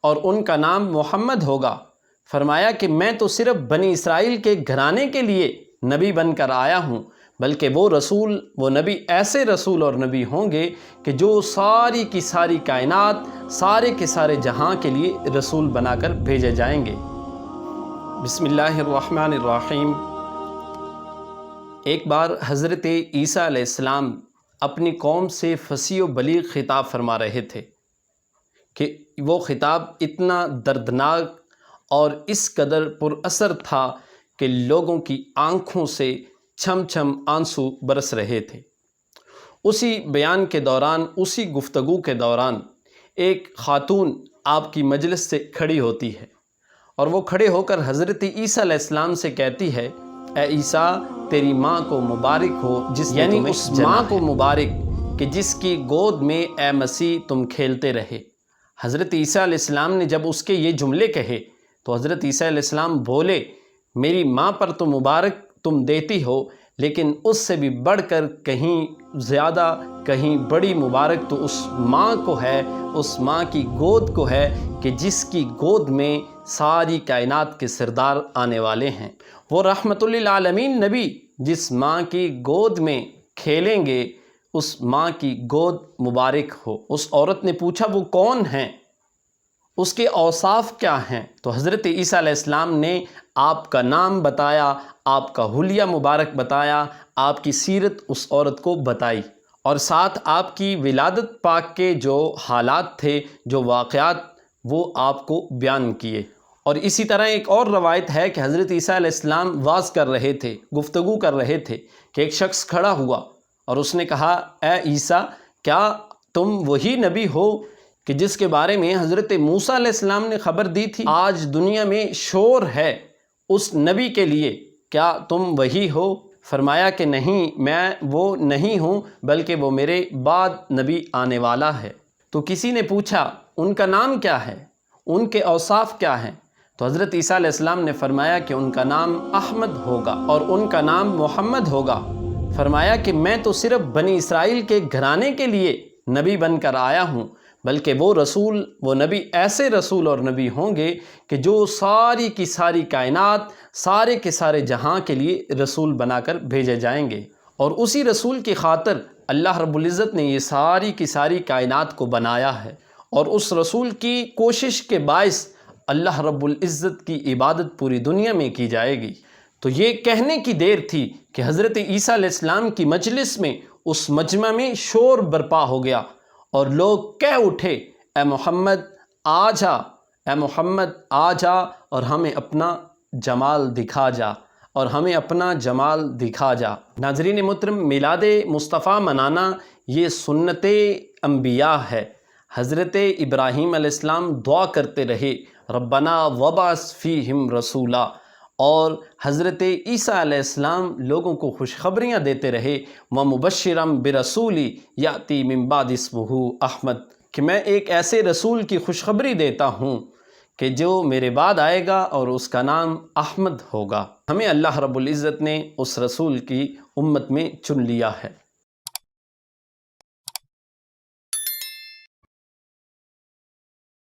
اور ان کا نام محمد ہوگا۔ فرمایا کہ میں تو صرف بنی اسرائیل کے گھرانے کے لیے نبی بن کر آیا ہوں، بلکہ وہ نبی ایسے رسول اور نبی ہوں گے کہ جو ساری کی ساری کائنات، سارے کے سارے جہاں کے لیے رسول بنا کر بھیجے جائیں گے۔ بسم اللہ الرحمن الرحیم۔ ایک بار حضرت عیسیٰ علیہ السلام اپنی قوم سے فصیح و بلیغ خطاب فرما رہے تھے کہ وہ خطاب اتنا دردناک اور اس قدر پر اثر تھا کہ لوگوں کی آنکھوں سے چھم چھم آنسو برس رہے تھے۔ اسی بیان کے دوران، اسی گفتگو کے دوران ایک خاتون آپ کی مجلس سے کھڑی ہوتی ہے اور وہ کھڑے ہو کر حضرت عیسیٰ علیہ السلام سے کہتی ہے، اے عیسیٰ، تیری ماں کو مبارک ہو جس نے تمہیں اس ماں کو مبارک کہ جس کی گود میں اے مسیح تم کھیلتے رہے۔ حضرت عیسیٰ علیہ السلام نے جب اس کے یہ جملے کہے تو حضرت عیسیٰ علیہ السلام بولے، میری ماں پر تو مبارک تم دیتی ہو، لیکن اس سے بھی بڑھ کر کہیں زیادہ، کہیں بڑی مبارک تو اس ماں کو ہے، اس ماں کی گود کو ہے کہ جس کی گود میں ساری کائنات کے سردار آنے والے ہیں۔ وہ رحمت للعالمین نبی جس ماں کی گود میں کھیلیں گے، اس ماں کی گود مبارک ہو۔ اس عورت نے پوچھا، وہ کون ہیں؟ اس کے اوصاف کیا ہیں؟ تو حضرت عیسیٰ علیہ السلام نے آپ کا نام بتایا، آپ کا حلیہ مبارک بتایا، آپ کی سیرت اس عورت کو بتائی، اور ساتھ آپ کی ولادت پاک کے جو حالات تھے، جو واقعات، وہ آپ کو بیان کیے۔ اور اسی طرح ایک اور روایت ہے کہ حضرت عیسیٰ علیہ السلام واعظ کر رہے تھے، گفتگو کر رہے تھے کہ ایک شخص کھڑا ہوا اور اس نے کہا، اے عیسیٰ، کیا تم وہی نبی ہو کہ جس کے بارے میں حضرت موسیٰ علیہ السلام نے خبر دی تھی؟ آج دنیا میں شور ہے اس نبی کے لیے، کیا تم وہی ہو؟ فرمایا کہ نہیں، میں وہ نہیں ہوں، بلکہ وہ میرے بعد نبی آنے والا ہے۔ تو کسی نے پوچھا، ان کا نام کیا ہے؟ ان کے اوصاف کیا ہیں؟ تو حضرت عیسیٰ علیہ السلام نے فرمایا کہ ان کا نام احمد ہوگا اور ان کا نام محمد ہوگا۔ فرمایا کہ میں تو صرف بنی اسرائیل کے گھرانے کے لیے نبی بن کر آیا ہوں، بلکہ وہ نبی ایسے رسول اور نبی ہوں گے کہ جو ساری کی ساری کائنات، سارے کے سارے جہاں کے لیے رسول بنا کر بھیجے جائیں گے۔ اور اسی رسول کی خاطر اللہ رب العزت نے یہ ساری کی ساری کائنات کو بنایا ہے، اور اس رسول کی کوشش کے باعث اللہ رب العزت کی عبادت پوری دنیا میں کی جائے گی۔ تو یہ کہنے کی دیر تھی کہ حضرت عیسیٰ علیہ السلام کی مجلس میں، اس مجمع میں شور برپا ہو گیا اور لوگ کہہ اٹھے، اے محمد آ جا، اے محمد آ جا اور ہمیں اپنا جمال دکھا جا، اور ہمیں اپنا جمال دکھا جا۔ ناظرین محترم، میلاد مصطفیٰ منانا یہ سنت انبیاء ہے۔ حضرت ابراہیم علیہ السلام دعا کرتے رہے، ربنا وبعث فیہم رسولا، اور حضرت عیسیٰ علیہ السلام لوگوں کو خوشخبریاں دیتے رہے، وَمُبَشِّرًا بِرَسُولٍ یَأْتِی مِن بَعْدِ اسْمُهُ احمد، کہ میں ایک ایسے رسول کی خوشخبری دیتا ہوں کہ جو میرے بعد آئے گا اور اس کا نام احمد ہوگا۔ ہمیں اللہ رب العزت نے اس رسول کی امت میں چن لیا ہے۔